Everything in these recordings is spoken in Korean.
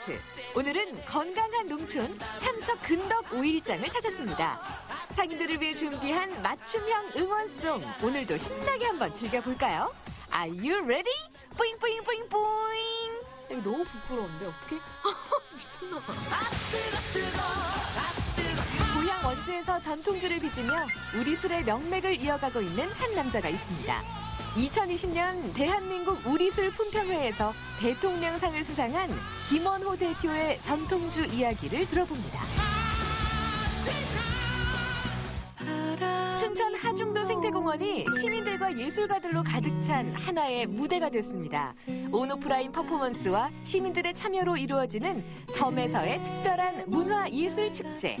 다이어트. 오늘은 건강한 농촌 삼척 근덕 5일장을 찾았습니다. 상인들을 위해 준비한 맞춤형 응원송. 오늘도 신나게 한번 즐겨볼까요? Are you ready? 뿌잉뿌잉뿌잉뿌잉. 이거 너무 부끄러운데 어떡해? 미쳤나 봐. 고향 원주에서 전통주를 빚으며 우리술의 명맥을 이어가고 있는 한 남자가 있습니다. 2020년 대한민국 우리술 품평회에서 대통령상을 수상한 김원호 대표의 전통주 이야기를 들어봅니다. 춘천 하중도 생태공원이 시민들과 예술가들로 가득 찬 하나의 무대가 됐습니다. 온오프라인 퍼포먼스와 시민들의 참여로 이루어지는 섬에서의 특별한 문화예술축제.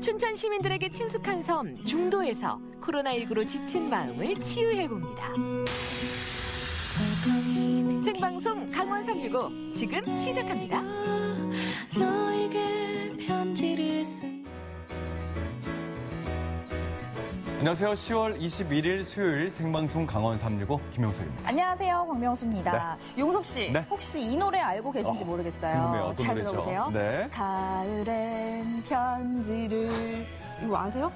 춘천 시민들에게 친숙한 섬 중도에서 코로나19로 지친 마음을 치유해봅니다. 생방송 강원 365 지금 시작합니다. 너에게 편지를 쓴 안녕하세요. 10월 21일 수요일 생방송 강원 365 김용석입니다. 안녕하세요. 박명수입니다. 네. 용석 씨, 네. 혹시 이 노래 알고 계신지 모르겠어요. 궁금해요. 어떤 잘 노래죠? 들어보세요. 네. 가을엔 편지를 이거 아세요?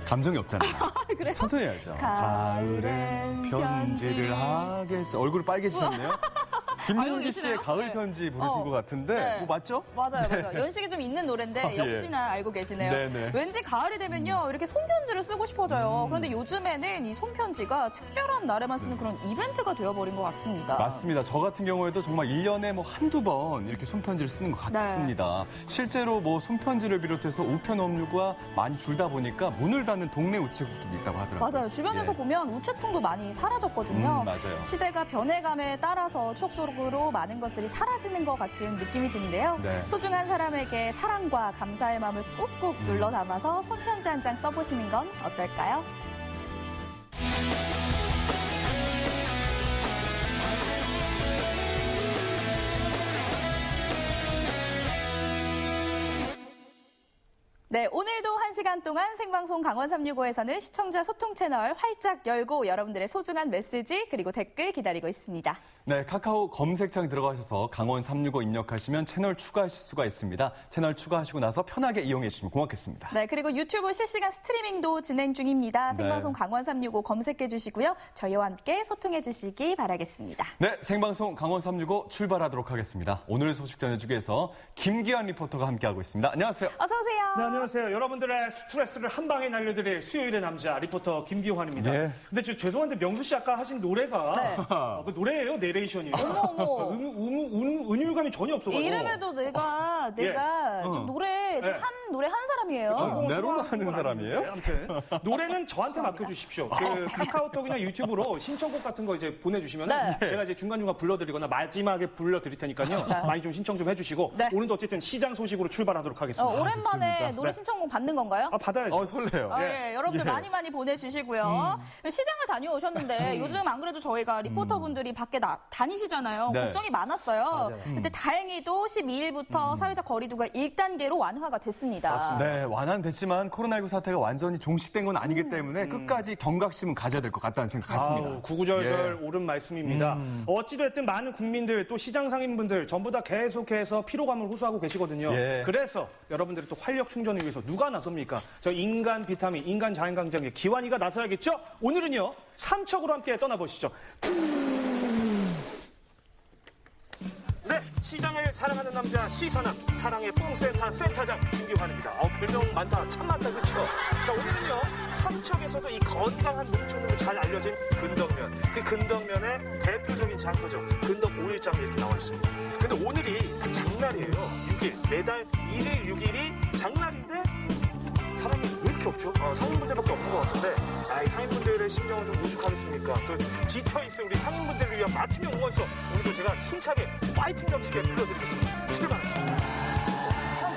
감정이 없잖아요. 그래요? 천천히 해야죠. 가을엔 편지를 하겠어. 얼굴이 빨개지셨네요. 김민기 씨의 계시나요? 가을 네. 편지 부르신 것 같은데 네. 맞죠? 맞아요. 연식이 좀 있는 노래인데 예. 역시나 알고 계시네요. 네네. 왠지 가을이 되면요 이렇게 손편지를 쓰고 싶어져요. 그런데 요즘에는 이 손편지가 특별한 날에만 쓰는 그런 이벤트가 되어버린 것 같습니다. 맞습니다. 저 같은 경우에도 정말 1년에 뭐 한두 번 이렇게 손편지를 쓰는 것 같습니다. 실제로 뭐 손편지를 비롯해서 우편업무가 많이 줄다 보니까 문을 닫는 동네 우체국도 있다고 하더라고요. 맞아요. 주변에서 예. 보면 우체통도 많이 사라졌거든요. 맞아요. 시대가 변해감에 따라서 촉 속으로 많은 것들이 사라지는 것 같은 느낌이 드는데요. 네. 소중한 사람에게 사랑과 감사의 마음을 꾹꾹 눌러 담아서 손편지 한 장 써보시는 건 어떨까요? 네, 오늘도 1시간 동안 생방송 강원 365에서는 시청자 소통 채널 활짝 열고 여러분들의 소중한 메시지 그리고 댓글 기다리고 있습니다. 네, 카카오 검색창 들어가셔서 강원 365 입력하시면 채널 추가하실 수가 있습니다. 채널 추가하시고 나서 편하게 이용해 주시면 고맙겠습니다. 네, 그리고 유튜브 실시간 스트리밍도 진행 중입니다. 생방송 강원 365 검색해 주시고요. 저희와 함께 소통해 주시기 바라겠습니다. 네, 생방송 강원 365 출발하도록 하겠습니다. 오늘 소식 전해주기 위해서 김기환 리포터가 함께하고 있습니다. 안녕하세요. 어서 오세요. 네, 안녕하세요. 여러분들의 스트레스를 한 방에 날려드릴 수요일의 남자 리포터 김기환입니다. 네. 근데 죄송한데 명수 씨 아까 하신 노래가 네. 그 노래예요? 내레이션이에요? 어머. 은율감이 전혀 없어가지고. 이름에도 내가 좀 노래 좀 네. 노래 한 사람이에요. 내로라 하는 사람이에요? 아무튼 노래는 저한테 맡겨주십시오. 그 카카오톡이나 유튜브로 신청곡 같은 거 이제 보내주시면 네. 제가 이제 중간중간 불러드리거나 마지막에 불러드릴 테니까요. 많이 좀 신청 좀 해주시고 네. 오늘도 어쨌든 시장 소식으로 출발하도록 하겠습니다. 오랜만에 좋습니다. 노래 네. 신청곡 받는 건가요? 받아야죠. 설레요. 예, 여러분들 많이 보내주시고요. 시장을 다녀오셨는데 요즘 안 그래도 저희가 리포터분들이 밖에 다니시잖아요. 네. 걱정이 많았어요. 맞아요. 근데 다행히도 12일부터 사회적 거리두기가 1단계로 완화가 됐습니다. 네, 완화됐지만 코로나19 사태가 완전히 종식된 건 아니기 때문에 끝까지 경각심은 가져야 될 것 같다는 생각 같습니다. 아우, 구구절절 예. 옳은 말씀입니다. 어찌됐든 많은 국민들 또 시장 상인분들 전부 다 계속해서 피로감을 호소하고 계시거든요. 예. 그래서 여러분들의 또 활력 충전을 위해서 누가 나섭니까? 저 인간 비타민, 인간 자연강장제 기환이가 나서야겠죠? 오늘은요, 삼척으로 함께 떠나보시죠. 네, 시장을 사랑하는 남자 시선함 사랑의 뽕센터 센터장 김기환입니다. 별명 많다, 참 많다, 그쵸? 자, 오늘은요 삼척에서도 이 건강한 농촌으로 잘 알려진 근덕면, 그 근덕면의 대표적인 장터죠. 근덕 5일장이 이렇게 나와 있습니다. 근데 오늘이 장날이에요. 6일, 매달 1일 6일이 장날인데 사람이 왜 이렇게 없죠? 상인분들밖에 없는 것 같은데 이 상인분들의 심정은 좀 오죽하겠습니까? 또 지쳐있을 우리 상인분들을 위한 맞춤형 응원서 오늘도 제가 힘차게 파이팅 넘치게 불러드리겠습니다. 출발하시죠.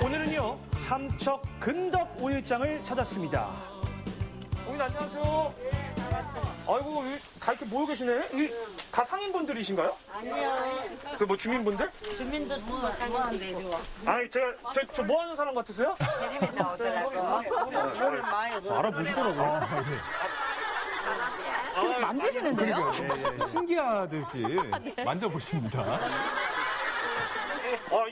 오늘은요 삼척 근덕 5일장을 찾았습니다. 어머니 안녕하세요. 네, 잘 왔어요. 아이고 다 이렇게 모여 계시네. 다 상인분들이신가요? 아니요. 그 뭐 주민분들? 주민들 뭐 상관한데 줘. 아니 제가 저 뭐 하는 사람 같으세요? 텔레비 나오더라고. 우리 많이 알아보시더라고요. 만지시는데요? 신기하듯이 만져보십니다.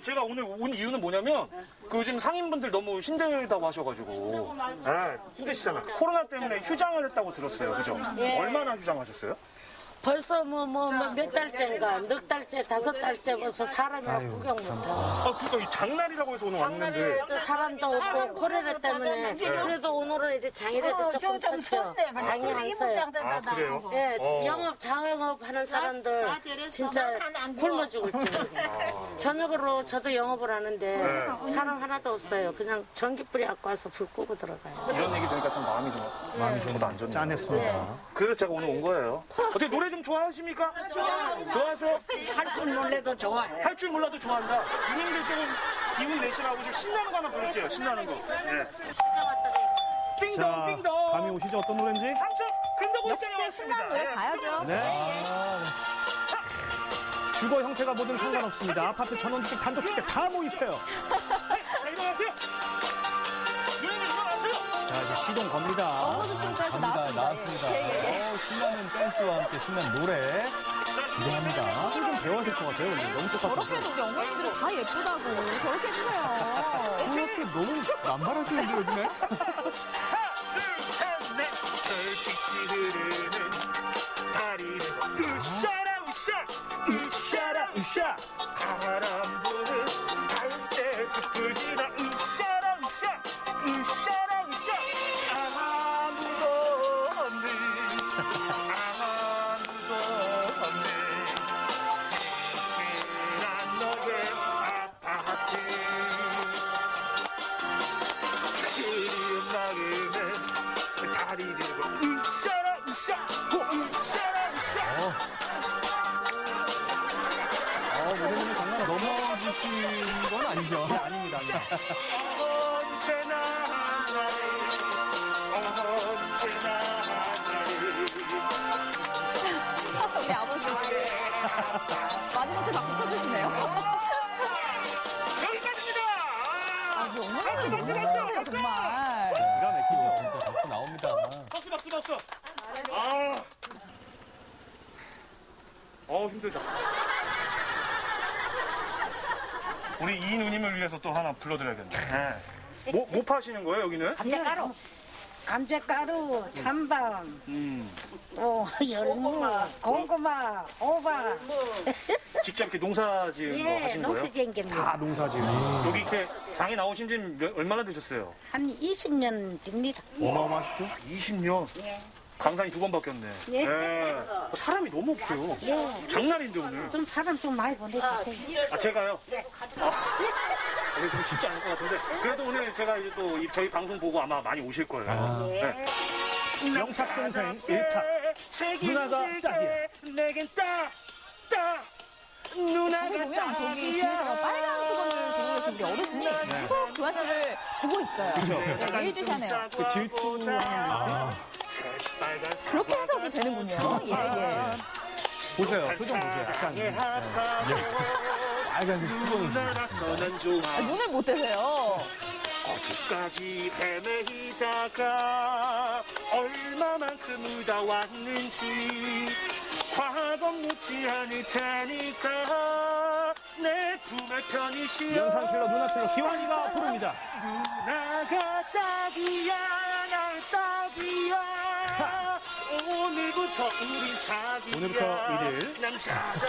제가 오늘 온 이유는 뭐냐면 그 요즘 상인분들 너무 힘들다고 하셔가지고 힘드시잖아. 코로나 때문에 휴장을 했다고 들었어요. 그죠? 얼마나 휴장하셨어요? 벌써 몇 달째인가, 넉 달째, 5달째 벌써 사람이랑 구경 못하고. 그러니까 이 장날이라고 해서 오늘 왔는데. 장날에도 사람도 없고 코로나 때문에 그래도 오늘은 이렇게 장이라도 조금 섰죠. 장이 안 서요. 그래요? 예, 영업, 자영업 하는 사람들 진짜 굶어 죽을 지경이에요. 저녁으로 저도 영업을 하는데 사람 하나도 없어요. 그냥 전기불이 갖고 와서 불 끄고 들어가요. 이런 얘기 들으니까 참 마음이 좀 안 좋네요. 짠했습니다. 그래서 제가 오늘 온 거예요. 어떻게 노래 좀 좋아하십니까? 좋아하세요? 할 줄 몰라도 좋아해. 할 줄 몰라도 좋아한다. 누님들 조금 기운 내시라고 좀 신나는 거 하나 부를게요. 신나는 거. 네. 띵동 자, 띵동. 감이 오시죠? 어떤 노래인지? 삼촌 근덕 역시 신나는 노래 가야죠. 네. 주거 형태가 뭐든 상관없습니다. 아파트 전원주택 단독주택 다 모이세요. 자, 일어나세요. 누님들 일어나세요. 자, 이제 시동 겁니다. 어머니 춤까지 나왔습니다. 예. 신나는 댄스와 함께 신나는 노래 기대합니다. 춤 좀 배워야 될 것 같아요. 근데 너무 똑같아서. 저렇게 해도 우리 어머님들은 다 예쁘다고 저렇게 해주세요. 그렇게 너무 남발하시는데 요즘에? 하나, 둘, 셋, 넷. 별빛이 흐르는 다리를 으쌰라 으쌰 으쌰라 으쌰 바람 부는 갈대 숲을 지나 으쌰라 으쌰 으쌰라 으쌰 아무도 없는 쓸쓸한 너의 아파트 그리운 마음은 다리를 으쌰라 으쌰 으쌰라 으쌰 오늘은 장난 넘어지신 건 아니죠? 네, 아닙니다. 언제나 나를 언제나 나를 우리 아버지 마지못해 박수 쳐주시네요. 여기까지입니다. 우리 어머님들 너무 잘하세요 정말. 기가 막히죠. 진짜 박수 나옵니다. 박수. 힘들다. 우리 이 누님을 위해서 또 하나 불러드려야겠네. 뭐 파시는 거예요, 여기는? 감자가루, 찬밤, 또 열무, 고구마, 호박. 직접 이렇게 농사 지은 거 하시는 거예요? 농사지은 다 농사지으시. 여기 이렇게 장에 나오신 지 얼마나 되셨어요? 한 20년 됩니다. 어마어마하시죠? 20년. 예. 강산이 2번 바뀌었네. 예. 사람이 너무 없어요. 장난인데 오늘. 좀 사람 좀 많이 보내주세요. 제가요? 오늘 좀 쉽지 않을 것 같은데. 그래도 오늘 제가 이제 또 저희 방송 보고 아마 많이 오실 거예요. 네. 영탁 동생 1타. 누나가 딱이야. 내겐 딱. 누나가 자세히 보면 저기 뒤에서 빨간 수건을 들고 계신 우리 어르신이 계속 교환 씨를 보고 있어요. 네, 예의주시하네요. 그 질투하는 그렇게 해석이 되는군요. 예. 보세요. 표정 보세요. 약간. 빨간색 수건을 나라서는 좋아. 눈을 못 떼세요. 어디까지 헤매이다가 얼마만큼 묻어왔는지 과거 묻지 않을 테니까 내 품에 편히 쉬어. 연상킬러 누나킬러 기환이가 부릅니다. 누나가 딱이야 날 딱이야 오늘부터 우린 자기야 오늘부터 일일. 남자답게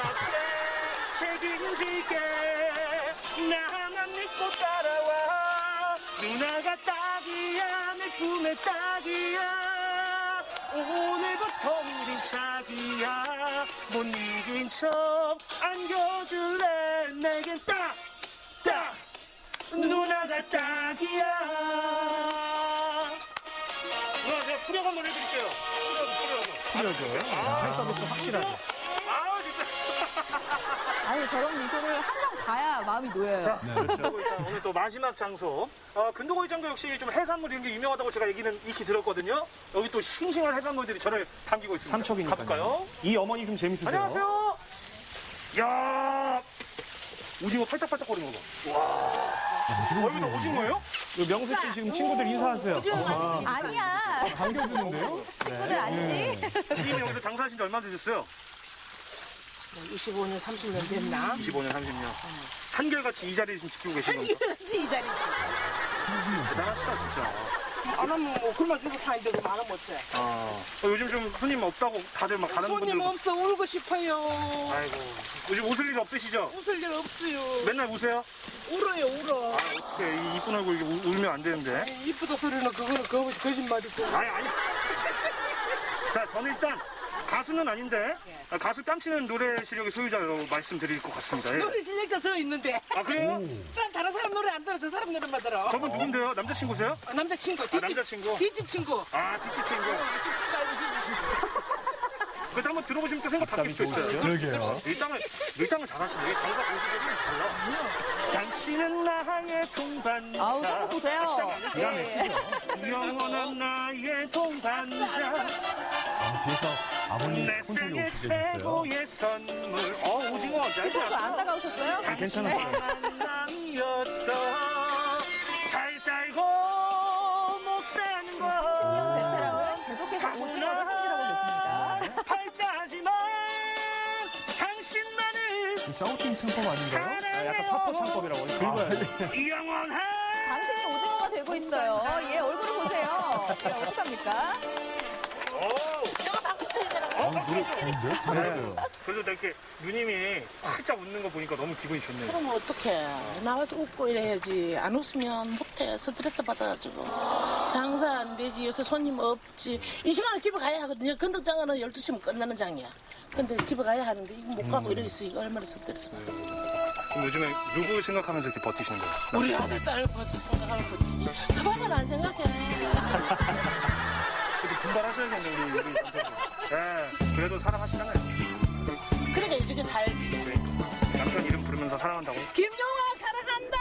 책임질게 나만 믿고 따라와 누나가 딱이야 내 품에 딱이야 오늘부터 우린 자기야 못 이긴 척 안겨줄래 내겐 딱 누나가 딱이야 누나 제가 풀역 한번 해드릴게요 풀역 필요죠. 팬 서비스 확실하게. 아우 진짜 아유, 저런 미소를 항상 봐야 마음이 놓여요. 자, 오늘 또 마지막 장소. 근도고이 장도 역시 좀 해산물 이런 게 유명하다고 제가 익히 들었거든요. 여기 또 싱싱한 해산물들이 저를 반기고 있습니다. 삼척이니까요. 가볼까요? 이 어머니 좀 재밌으세요. 안녕하세요. 야 오징어 팔딱팔딱거리는 거 봐. 와. 여기도 오징어예요? 명수 씨 지금 친구들 인사하세요. 아니야. 반겨주는데요? 친구들 아니지? 이미 여기서 장사하신 지 얼마나 되셨어요? 25년, 30년 됐나? 25년, 30년. 한결같이 이 자리 지금 지키고 계신 겁니까? 한결같이 이 자리지. 대단하시다, 진짜. 안 하면 뭐 굶어 죽을 판인데 그 말은 못해. 요즘 좀 손님 없다고 다들 막 가는 분들. 손님 없어 울고 싶어요. 아이고. 요즘 웃을 일 없으시죠? 웃을 일 없어요. 맨날 우세요? 울어요, 울어. 어떻게 이 이쁜 얼굴 이렇게 울면 안 되는데. 이쁘다 소리는 그거는 거짓말이고. 아니. 자, 저는 일단 가수는 아닌데 가수 뺨치는 노래 실력의 소유자로 말씀드릴 것 같습니다. 예. 노래 실력자 저 있는데. 아, 그래요? 난 다른 사람 노래 안 들어. 저 사람 노래만 들어. 저분 누군데요? 남자친구세요? 남자친구. 남자친구? 뒷집 친구. 아, 뒷집 친구. 그래도 한번 들어보시면 또 생각 바뀔 수도 있어요. 그러게요. 일당은 잘하시네. 이게 장사 공수들이 달라. 당신은 나의 동반자. 아우, 성공 보세요. 예. 영원한 나의 동반자. 뒤에서 아버님 내 콘서트 생애 오시게 됐어요. 최고의 선물. 오징어 짧게 그거 안 다가오셨어요? 괜찮았어요. 만남이었어. 잘 살고 못 사는 거. 30년 베테랑은 계속해서 오징어를 손질하고 계십니다. 팔자지만 당신만을 샤우팅 창법 아닌가요? 약간 사포 창법이라고 긁어야 돼. 영원한 당신이 오징어가 되고 있어요. 예, 얼굴을 보세요. 예, 어떡합니까? 노래 좋은데? 잘했어요. 그래도 이렇게 누님이 활짝 웃는 거 보니까 너무 기분이 좋네요. 그럼 어떡해. 나와서 웃고 이래야지. 안 웃으면 못해. 스트레스 받아가지고. 장사 안 되지. 요새 손님 없지. 이 시간에 집에 가야 하거든요. 건덕장은 12시면 끝나는 장이야. 근데 집에 가야 하는데 이거 못 가고 이래 있어. 이거 얼마나 스트레스 받아. 그럼 요즘에 누구 생각하면서 이렇게 버티시는 거예요? 우리 아들, 딸 생각하면 버티지. 서방은 안 생각해. 그래도 분발하셔야겠네, 우리 남편분. 네, 그래도 사랑하시잖아요. 그러니까 이쪽에 살지. 남편 이름 부르면서 사랑한다고? 김용학 사랑한다!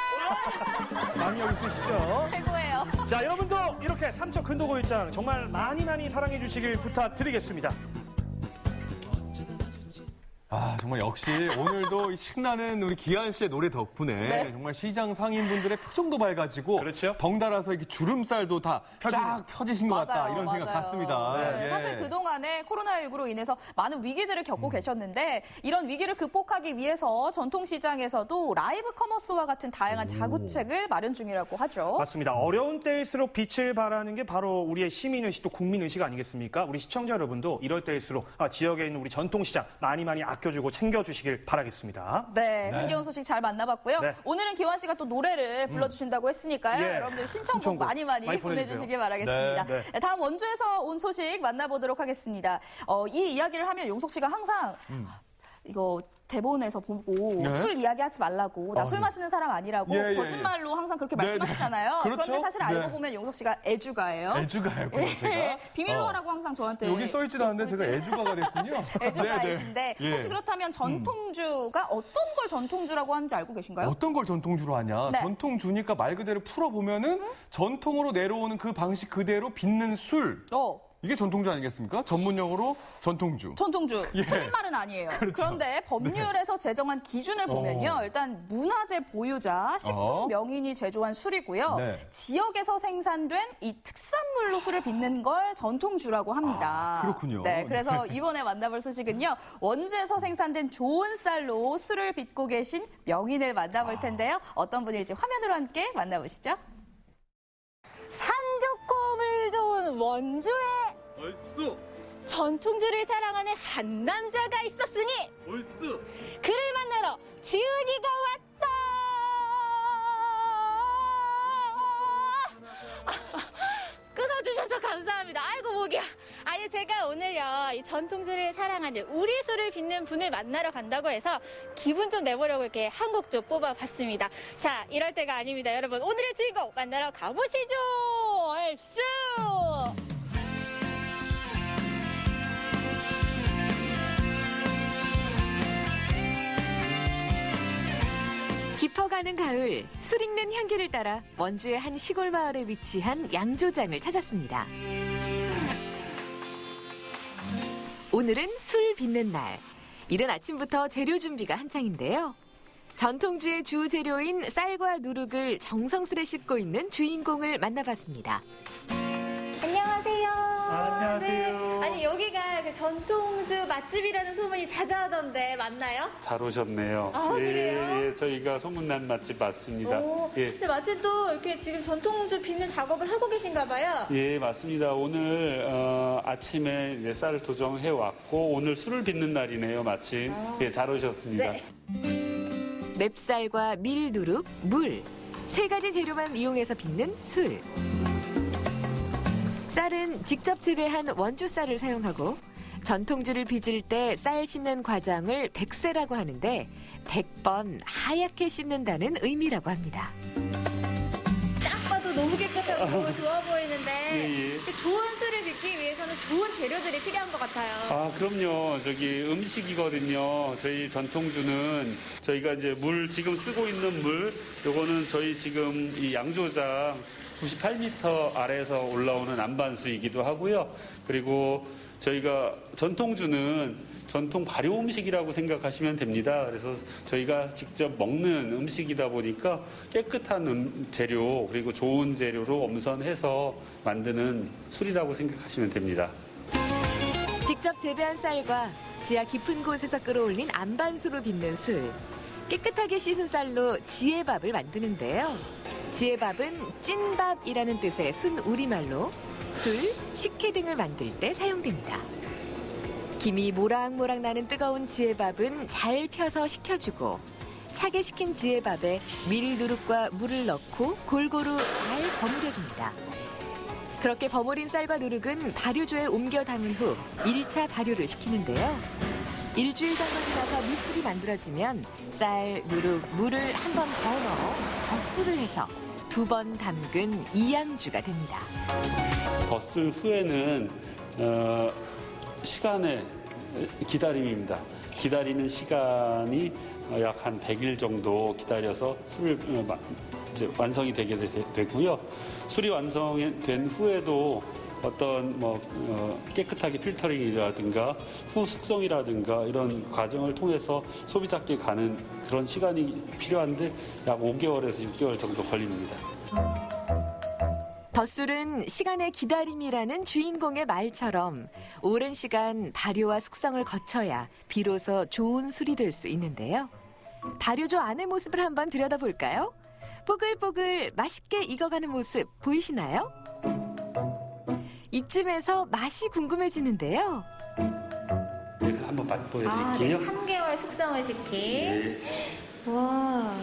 마음이 여기 있으시죠? 최고예요. 자, 여러분도 이렇게 삼척 근도고일장 정말 많이 사랑해 주시길 부탁드리겠습니다. 아, 정말 역시 오늘도 이 신나는 우리 기한 씨의 노래 덕분에 네. 정말 시장 상인분들의 표정도 밝아지고 그렇죠. 덩달아서 이렇게 주름살도 다 쫙 펴지신 것 같다 맞아요, 이런 생각 맞아요. 같습니다. 네, 예. 사실 그동안에 코로나19로 인해서 많은 위기들을 겪고 계셨는데 이런 위기를 극복하기 위해서 전통시장에서도 라이브 커머스와 같은 다양한 자구책을 마련 중이라고 하죠. 맞습니다. 어려운 때일수록 빛을 발하는 게 바로 우리의 시민의식 또 국민의식 아니겠습니까? 우리 시청자 여러분도 이럴 때일수록 지역에 있는 우리 전통시장 많이 아껴주고 챙겨주시길 바라겠습니다. 네, 흥겨운 소식 잘 만나봤고요. 네. 오늘은 기환 씨가 또 노래를 불러주신다고 했으니까요. 예. 여러분들 신청곡 많이 보내주시길 바라겠습니다. 네, 다음 원주에서 온 소식 만나보도록 하겠습니다. 이 이야기를 하면 용석 씨가 항상 이거 대본에서 보고 네? 술 이야기하지 말라고 나 술 네. 마시는 사람 아니라고 예, 예, 거짓말로 항상 그렇게 네, 말씀하시잖아요. 네. 그렇죠? 그런데 사실 알고 네. 보면 용석 씨가 애주가예요. 애주가였군요, 제가. 예, 비밀로 하라고 항상 저한테 여기 써있지도 않는데 제가 애주가가 됐군요. 애주가이신데 네, 네. 혹시 그렇다면 전통주가 어떤 걸 전통주라고 하는지 알고 계신가요? 어떤 걸 전통주로 하냐? 네. 전통주니까 말 그대로 풀어보면은 전통으로 내려오는 그 방식 그대로 빚는 술. 이게 전통주 아니겠습니까? 전문용어로 전통주. 전통주. 예. 틀린 말은 아니에요. 그렇죠. 그런데 법률에서 제정한 기준을 보면요. 일단 문화재 보유자, 식품 명인이 제조한 술이고요. 네. 지역에서 생산된 이 특산물로 술을 빚는 걸 전통주라고 합니다. 그렇군요. 네, 그래서 이번에 만나볼 소식은요. 원주에서 생산된 좋은 쌀로 술을 빚고 계신 명인을 만나볼 텐데요. 어떤 분일지 화면으로 함께 만나보시죠. 산 좋고 물 좋은 원주에 얼쑤! 전통주를 사랑하는 한 남자가 있었으니 얼쑤! 그를 만나러 지은이가 왔다. 끊어주셔서 감사합니다. 아이고 목이야. 아니 제가 오늘요 이 전통주를 사랑하는 우리 술을 빚는 분을 만나러 간다고 해서 기분 좀 내보려고 이렇게 한 곡 좀 뽑아봤습니다. 자 이럴 때가 아닙니다. 여러분 오늘의 주인공 만나러 가보시죠. 얼쑤. 깊어가는 가을, 술 익는 향기를 따라 원주의 한 시골 마을에 위치한 양조장을 찾았습니다. 오늘은 술 빚는 날. 이른 아침부터 재료 준비가 한창인데요. 전통주의 주 재료인 쌀과 누룩을 정성스레 씻고 있는 주인공을 만나봤습니다. 안녕하세요. 안녕하세요. 네. 아니 여기가 그 그 전통주 맛집이라는 소문이 자자하던데 맞나요? 잘 오셨네요. 아, 그래요? 예, 저희가 소문난 맛집 맞습니다. 오, 예. 근데 맛집도 이렇게 지금 전통주 빚는 작업을 하고 계신가 봐요. 예, 맞습니다. 오늘 아침에 이제 쌀을 도정해 왔고 오늘 술을 빚는 날이네요, 마침. 예, 잘 오셨습니다. 네. 맵쌀과 밀누룩, 물, 3가지 재료만 이용해서 빚는 술. 쌀은 직접 재배한 원주 쌀을 사용하고 전통주를 빚을 때 쌀 씻는 과정을 백세라고 하는데 100번 하얗게 씻는다는 의미라고 합니다. 딱 봐도 너무 깨끗하고 너무 좋아 보이는데 예, 예. 좋은 술을 빚기 위해서는 좋은 재료들이 필요한 것 같아요. 아, 그럼요. 저기 음식이거든요. 저희 전통주는 저희가 이제 물, 지금 쓰고 있는 물, 요거는 저희 지금 이 양조장 98m 아래에서 올라오는 안반수이기도 하고요. 그리고 저희가 전통주는 전통 발효 음식이라고 생각하시면 됩니다. 그래서 저희가 직접 먹는 음식이다 보니까 깨끗한 재료 그리고 좋은 재료로 엄선해서 만드는 술이라고 생각하시면 됩니다. 직접 재배한 쌀과 지하 깊은 곳에서 끌어올린 안반수로 빚는 술. 깨끗하게 씻은 쌀로 지혜밥을 만드는데요. 지혜밥은 찐밥이라는 뜻의 순우리말로 술, 식혜 등을 만들 때 사용됩니다. 김이 모락모락 나는 뜨거운 지혜밥은 잘 펴서 식혀주고 차게 식힌 지혜밥에 밀누룩과 물을 넣고 골고루 잘 버무려줍니다. 그렇게 버무린 쌀과 누룩은 발효조에 옮겨 담은 후 1차 발효를 시키는데요. 일주일 정도 지나서 밀술이 만들어지면 쌀, 누룩, 물을 한 번 더 넣어 덧술을 해서 2번 담근 이양주가 됩니다. 덧술 후에는 시간의 기다림입니다. 기다리는 시간이 약 한 100일 정도 기다려서 술을 이제 완성이 되게 되고요. 술이 완성된 후에도 어떤 깨끗하게 필터링이라든가 후 숙성이라든가 이런 과정을 통해서 소비자께 가는 그런 시간이 필요한데 약 5개월에서 6개월 정도 걸립니다. 덧술은 시간의 기다림이라는 주인공의 말처럼 오랜 시간 발효와 숙성을 거쳐야 비로소 좋은 술이 될 수 있는데요. 발효조 안의 모습을 한번 들여다볼까요? 뽀글뽀글 맛있게 익어가는 모습 보이시나요? 이쯤에서 맛이 궁금해지는데요. 네, 한번 맛보여드릴게요. 3개월 숙성을 시킨. 네. 와.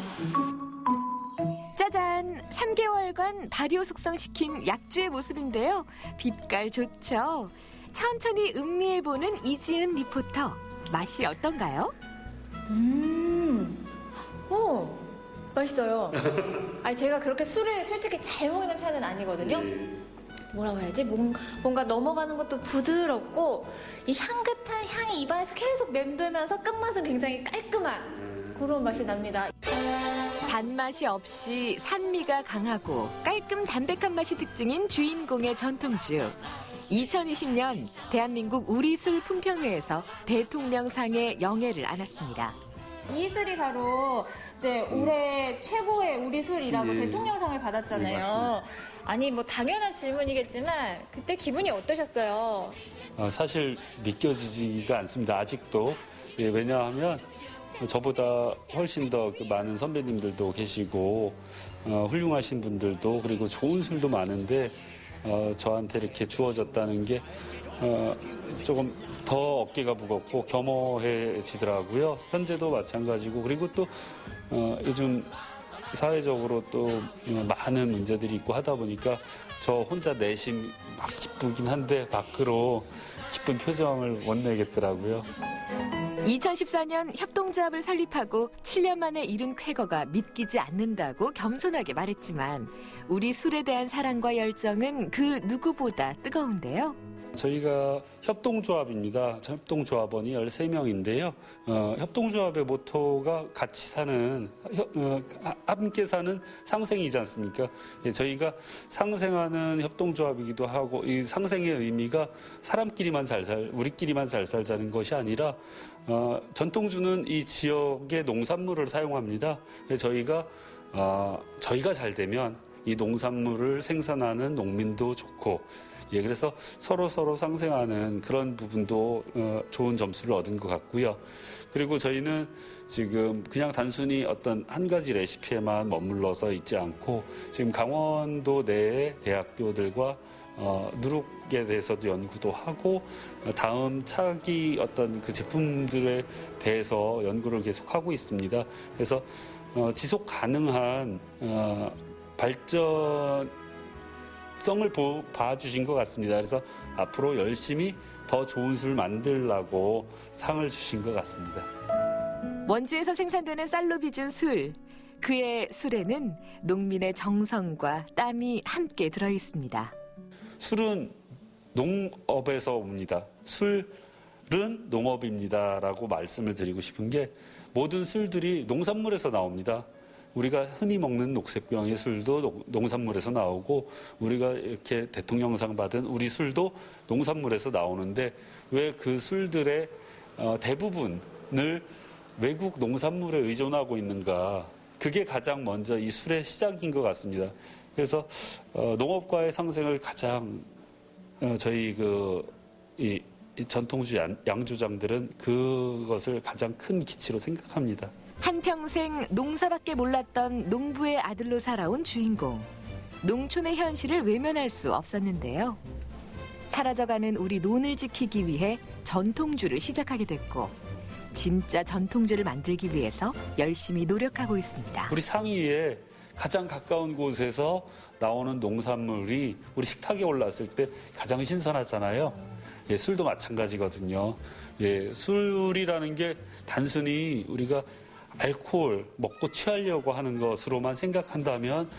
짜잔! 3개월간 발효 숙성시킨 약주의 모습인데요. 빛깔 좋죠? 천천히 음미해보는 이지은 리포터. 맛이 어떤가요? 오, 맛있어요. 아니, 제가 그렇게 술을 솔직히 잘 먹는 편은 아니거든요. 뭐라고 해야지? 뭔가 넘어가는 것도 부드럽고 이 향긋한 향이 입안에서 계속 맴돌면서 끝맛은 굉장히 깔끔한 그런 맛이 납니다. 단맛이 없이 산미가 강하고 깔끔 담백한 맛이 특징인 주인공의 전통주. 2020년 대한민국 우리술 품평회에서 대통령상의 영예를 안았습니다. 이 술이 바로 이제 올해 최고의 우리술이라고 예. 대통령상을 받았잖아요. 네, 맞습니다. 아니 뭐 당연한 질문이겠지만 그때 기분이 어떠셨어요? 사실 믿겨지지가 않습니다. 아직도. 예, 왜냐하면 저보다 훨씬 더 많은 선배님들도 계시고 훌륭하신 분들도 그리고 좋은 술도 많은데 저한테 이렇게 주어졌다는 게 조금 더 어깨가 무겁고 겸허해지더라고요. 현재도 마찬가지고 그리고 또 요즘 사회적으로 또 많은 문제들이 있고 하다 보니까 저 혼자 내심 막 기쁘긴 한데 밖으로 기쁜 표정을 못 내겠더라고요. 2014년 협동조합을 설립하고 7년 만에 이룬 쾌거가 믿기지 않는다고 겸손하게 말했지만 우리 술에 대한 사랑과 열정은 그 누구보다 뜨거운데요. 저희가 협동조합입니다. 협동조합원이 13명인데요. 협동조합의 모토가 같이 사는, 함께 사는 상생이지 않습니까? 예, 저희가 상생하는 협동조합이기도 하고 이 상생의 의미가 사람끼리만 우리끼리만 잘 살자는 것이 아니라 전통주는 이 지역의 농산물을 사용합니다. 저희가 잘 되면 이 농산물을 생산하는 농민도 좋고 예, 그래서 서로 상생하는 그런 부분도 좋은 점수를 얻은 것 같고요. 그리고 저희는 지금 그냥 단순히 어떤 한 가지 레시피에만 머물러서 있지 않고 지금 강원도 내의 대학교들과 누룩에 대해서도 연구도 하고 다음 차기 어떤 그 제품들에 대해서 연구를 계속하고 있습니다. 그래서 지속 가능한 발전성을 봐주신 것 같습니다. 그래서 앞으로 열심히 더 좋은 술 만들라고 상을 주신 것 같습니다. 원주에서 생산되는 쌀로 빚은 술. 그의 술에는 농민의 정성과 땀이 함께 들어 있습니다. 술은 농업에서 옵니다. 술은 농업입니다라고 말씀을 드리고 싶은 게 모든 술들이 농산물에서 나옵니다. 우리가 흔히 먹는 녹색병의 술도 농산물에서 나오고 우리가 이렇게 대통령상 받은 우리 술도 농산물에서 나오는데 왜 그 술들의 대부분을 외국 농산물에 의존하고 있는가? 그게 가장 먼저 이 술의 시작인 것 같습니다. 그래서 농업과의 상생을 가장 저희 이 전통주 양조장들은 그것을 가장 큰 기치로 생각합니다. 한평생 농사밖에 몰랐던 농부의 아들로 살아온 주인공. 농촌의 현실을 외면할 수 없었는데요. 사라져가는 우리 논을 지키기 위해 전통주를 시작하게 됐고 진짜 전통주를 만들기 위해서 열심히 노력하고 있습니다. 우리 상위에 가장 가까운 곳에서 나오는 농산물이 우리 식탁에 올랐을 때 가장 신선하잖아요. 예, 술도 마찬가지거든요. 예, 술이라는 게 단순히 우리가 알코올 먹고 취하려고 하는 것으로만 생각한다면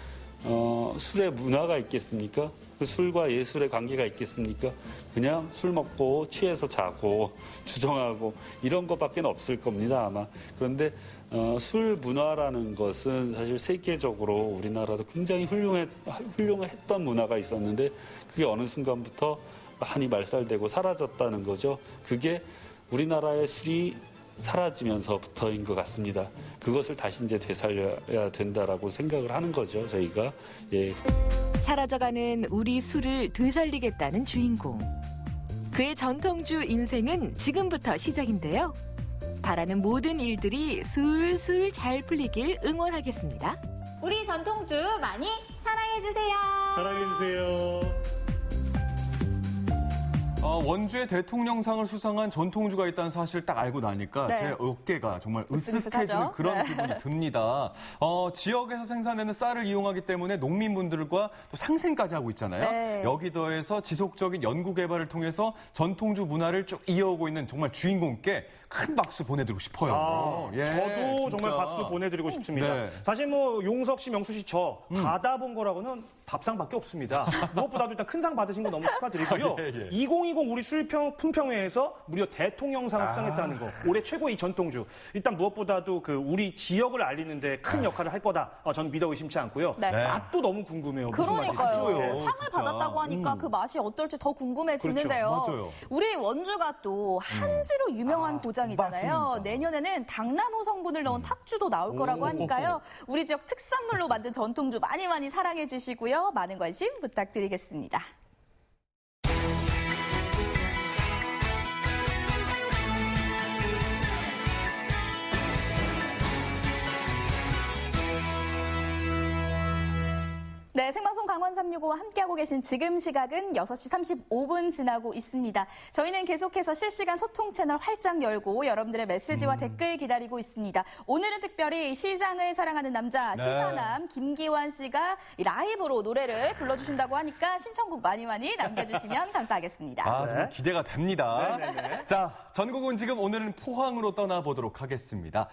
술에 문화가 있겠습니까? 그 술과 예술의 관계가 있겠습니까? 그냥 술 먹고 취해서 자고 주정하고 이런 것밖에 없을 겁니다, 아마. 그런데 술 문화라는 것은 사실 세계적으로 우리나라도 굉장히 훌륭했던 문화가 있었는데 그게 어느 순간부터 많이 말살되고 사라졌다는 거죠. 그게 우리나라의 술이 사라지면서부터인 것 같습니다. 그것을 다시 이제 되살려야 된다라고 생각을 하는 거죠, 저희가. 예. 사라져가는 우리 술을 되살리겠다는 주인공. 그의 전통주 인생은 지금부터 시작인데요. 바라는 모든 일들이 술술 잘 풀리길 응원하겠습니다. 우리 전통주 많이 사랑해주세요. 사랑해주세요. 원주의 대통령상을 수상한 전통주가 있다는 사실 딱 알고 나니까 네. 제 어깨가 정말 으쓱으쓱하죠? 으쓱해지는 그런 네. 기분이 듭니다. 지역에서 생산되는 쌀을 이용하기 때문에 농민분들과 또 상생까지 하고 있잖아요. 네. 여기 더해서 지속적인 연구 개발을 통해서 전통주 문화를 쭉 이어오고 있는 정말 주인공께 큰 박수 보내드리고 싶어요. 예, 저도 진짜. 정말 박수 보내드리고 싶습니다. 네. 사실 뭐 용석 씨, 명수 씨 저 받아본 거라고는 밥상밖에 없습니다. 무엇보다도 일단 큰 상 받으신 거 너무 축하드리고요. 예, 예. 2020 우리 술 품평회에서 무려 대통령상을 수상했다는 거. 올해 최고의 전통주. 일단 무엇보다도 그 우리 지역을 알리는데 큰 역할을 할 거다. 저는 믿어 의심치 않고요. 네. 맛도 너무 궁금해요. 무슨 맛일지. 그러니까요. 맛있죠, 상을 진짜. 받았다고 하니까 그 맛이 어떨지 더 궁금해지는데요. 그렇죠. 맞아요. 우리 원주가 또 한지로 유명한 고장이잖아요. 맞습니다. 내년에는 당나무 성분을 넣은 탁주도 나올 거라고 하니까요. 우리 지역 특산물로 만든 전통주 많이 사랑해 주시고요. 많은 관심 부탁드리겠습니다. 네, 생방송 강원 365와 함께하고 계신 지금 시각은 6시 35분 지나고 있습니다. 저희는 계속해서 실시간 소통 채널 활짝 열고 여러분들의 메시지와 댓글 기다리고 있습니다. 오늘은 특별히 시장을 사랑하는 남자 네. 시사남 김기환 씨가 라이브로 노래를 불러주신다고 하니까 신청곡 많이 남겨주시면 감사하겠습니다. 정말 기대가 됩니다. 네네네. 자, 전국은 지금 오늘은 포항으로 떠나보도록 하겠습니다.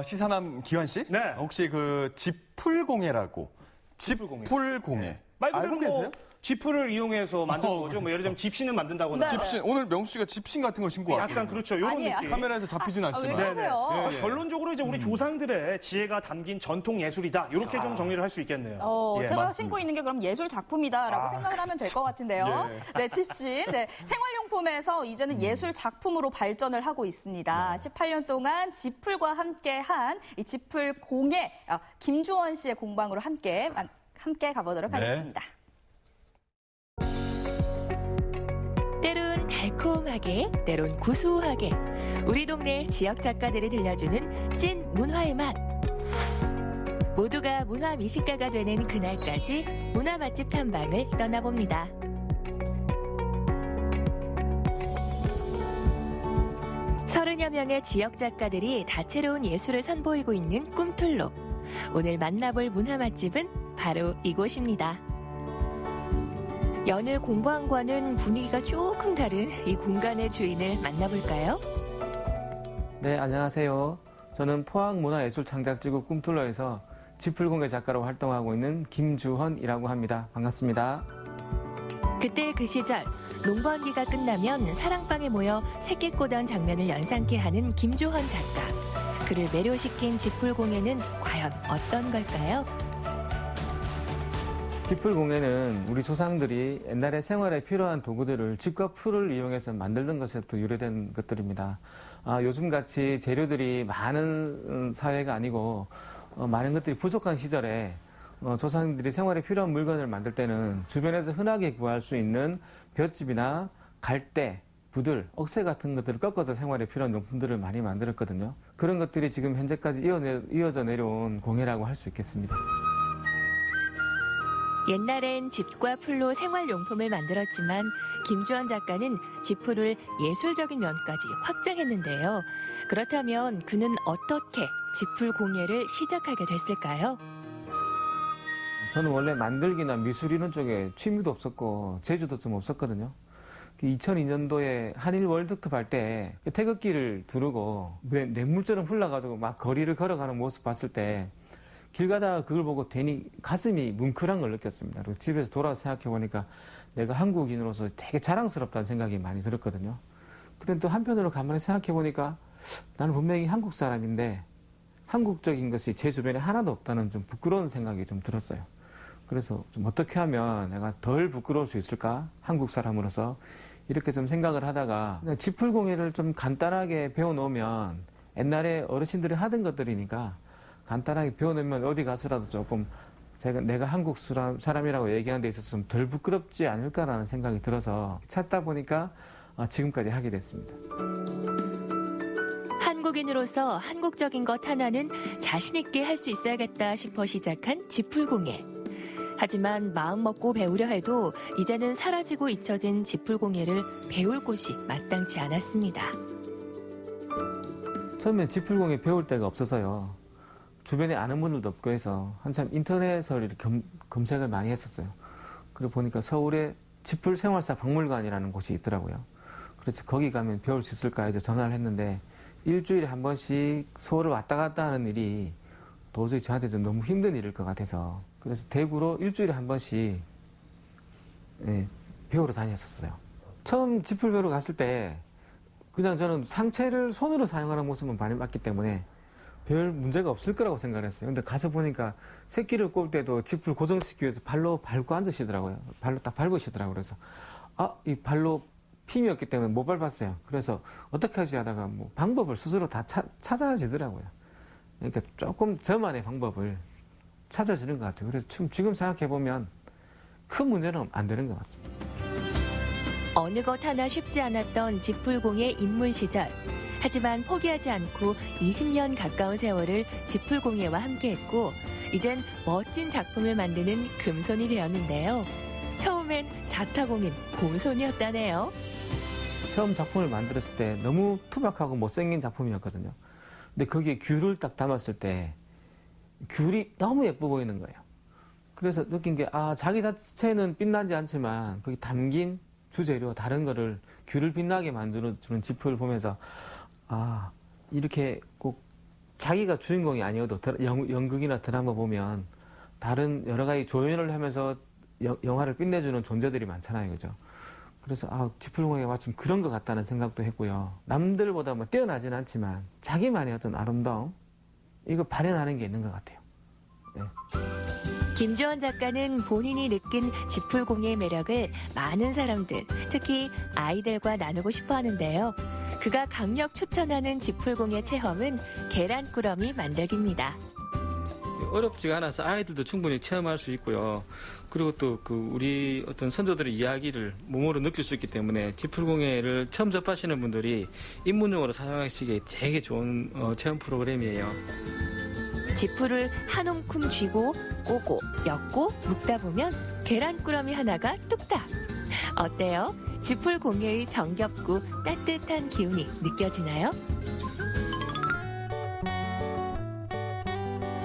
시사남 기환 씨? 네. 혹시 그 지풀공예라고. 지풀공예. 말 알고 그대로 계세요? 지프를 이용해서 만든 거죠. 뭐 예를 들면 집신을 만든다거나. 네. 집신. 오늘 명수 씨가 집신 같은 걸 신고 왔거든요. 약간 그렇죠. 이런 아니에요. 느낌. 카메라에서 잡히진 왜 않지만. 그러세요? 결론적으로 이제 우리 조상들의 지혜가 담긴 전통 예술이다. 이렇게 좀 정리를 할 수 있겠네요. 예, 제가 맞습니다. 신고 있는 게 그럼 예술 작품이다라고 생각을 하면 될 것 같은데요. 네, 집신. 네, 생활용품에서 이제는 예술 작품으로 발전을 하고 있습니다. 18년 동안 지풀과 함께한 이 지풀 공예 김주원 씨의 공방으로 함께 가보도록 네. 하겠습니다. 달콤하게, 때론 구수하게 우리 동네 지역 작가들이 들려주는 찐 문화의 맛. 모두가 문화 미식가가 되는 그날까지 문화 맛집 탐방을 떠나봅니다. 서른여 명의 지역 작가들이 다채로운 예술을 선보이고 있는 꿈틀로. 오늘 만나볼 문화 맛집은 바로 이곳입니다. 여느 공방과는 분위기가 조금 다른 이 공간의 주인을 만나볼까요? 네, 안녕하세요. 저는 포항문화예술창작지구 꿈틀러에서 지풀공예 작가로 활동하고 있는 김주헌이라고 합니다. 반갑습니다. 그때 그 시절 농번기가 끝나면 사랑방에 모여 새끼 꼬던 장면을 연상케 하는 김주헌 작가. 그를 매료시킨 지풀공예는 과연 어떤 걸까요? 지풀공예는 우리 조상들이 옛날에 생활에 필요한 도구들을 집과 풀을 이용해서 만들던 것에서 유래된 것들입니다. 요즘같이 재료들이 많은 사회가 아니고 많은 것들이 부족한 시절에 조상들이 생활에 필요한 물건을 만들 때는 주변에서 흔하게 구할 수 있는 볏짚이나 갈대, 부들, 억새 같은 것들을 꺾어서 생활에 필요한 용품들을 많이 만들었거든요. 그런 것들이 지금 현재까지 이어져 내려온 공예라고 할 수 있겠습니다. 옛날엔 집과 풀로 생활용품을 만들었지만 김주헌 작가는 지풀을 예술적인 면까지 확장했는데요. 그렇다면 그는 어떻게 지풀 공예를 시작하게 됐을까요? 저는 원래 만들기나 미술 이런 쪽에 취미도 없었고 재주도 좀 없었거든요. 2002년도에 한일 월드컵 할 때 태극기를 두르고 냇물처럼 흘러가지고 막 거리를 걸어가는 모습 봤을 때 길 가다가 그걸 보고 괜히 가슴이 뭉클한 걸 느꼈습니다. 그리고 집에서 돌아서 생각해보니까 내가 한국인으로서 되게 자랑스럽다는 생각이 많이 들었거든요. 그런데 또 한편으로 가만히 생각해보니까 나는 분명히 한국 사람인데 한국적인 것이 제 주변에 하나도 없다는 좀 부끄러운 생각이 좀 들었어요. 그래서 좀 어떻게 하면 내가 덜 부끄러울 수 있을까? 한국 사람으로서 이렇게 좀 생각을 하다가 그냥 지풀공예를 좀 간단하게 배워놓으면 옛날에 어르신들이 하던 것들이니까 간단하게 배워놓으면 어디 가서라도 조금 내가 한국 사람이라고 얘기하는 데 있어서 좀 덜 부끄럽지 않을까라는 생각이 들어서 찾다 보니까 지금까지 하게 됐습니다. 한국인으로서 한국적인 것 하나는 자신 있게 할 수 있어야겠다 싶어 시작한 지풀공예. 하지만 마음 먹고 배우려 해도 이제는 사라지고 잊혀진 지풀공예를 배울 곳이 마땅치 않았습니다. 처음엔 지풀공예 배울 데가 없어서요. 주변에 아는 분들도 없고 해서 한참 인터넷에서 이렇게 검색을 많이 했었어요. 그리고 보니까 서울에 지풀생활사 박물관이라는 곳이 있더라고요. 그래서 거기 가면 배울 수 있을까 해서 전화를 했는데 일주일에 한 번씩 서울을 왔다 갔다 하는 일이 도저히 저한테 좀 너무 힘든 일일 것 같아서 그래서 대구로 일주일에 한 번씩 배우러 다녔었어요. 처음 지풀 배우러 갔을 때 그냥 저는 상체를 손으로 사용하는 모습만 많이 봤기 때문에 별 문제가 없을 거라고 생각을 했어요. 근데 가서 보니까 새끼를 꼴 때도 지풀 고정시키기 위해서 발로 밟고 앉으시더라고요. 발로 딱 밟으시더라고요. 그래서 이 발로 힘이 없기 때문에 못 밟았어요. 그래서 어떻게 하지 하다가 뭐 방법을 스스로 다 찾아지더라고요. 그러니까 조금 저만의 방법을 찾아지는 것 같아요. 그래서 지금 생각해보면 큰 문제는 안 되는 것 같습니다. 어느 것 하나 쉽지 않았던 지풀공예 입문 시절. 하지만 포기하지 않고 20년 가까운 세월을 지풀공예와 함께했고 이젠 멋진 작품을 만드는 금손이 되었는데요. 처음엔 자타공인 곰손이었다네요. 처음 작품을 만들었을 때 너무 투박하고 못생긴 작품이었거든요. 근데 거기에 귤을 딱 담았을 때 귤이 너무 예뻐 보이는 거예요. 그래서 느낀 게 자기 자체는 빛나지 않지만 거기 담긴 주재료 다른 거를 귤을 빛나게 만들어주는 지풀을 보면서 이렇게 꼭 자기가 주인공이 아니어도 연극이나 드라마 보면 다른 여러 가지 조연을 하면서 영화를 빛내주는 존재들이 많잖아요. 그죠? 그래서 지풀공예가 마침 그런 것 같다는 생각도 했고요. 남들보다 뭐 뛰어나진 않지만 자기만의 어떤 아름다움 이거 발현하는 게 있는 것 같아요. 네. 김주헌 작가는 본인이 느낀 지풀공예의 매력을 많은 사람들, 특히 아이들과 나누고 싶어 하는데요. 그가 강력 추천하는 지풀공예 체험은 계란꾸러미 만들기입니다. 어렵지가 않아서 아이들도 충분히 체험할 수 있고요. 그리고 또 우리 어떤 선조들의 이야기를 몸으로 느낄 수 있기 때문에 지풀공예를 처음 접하시는 분들이 입문용으로 사용하시기에 되게 좋은 체험 프로그램이에요. 지풀을 한 움큼 쥐고 꼬고 엮고 묶다 보면 계란꾸러미 하나가 뚝딱. 어때요? 지풀 공예의 정겹고 따뜻한 기운이 느껴지나요?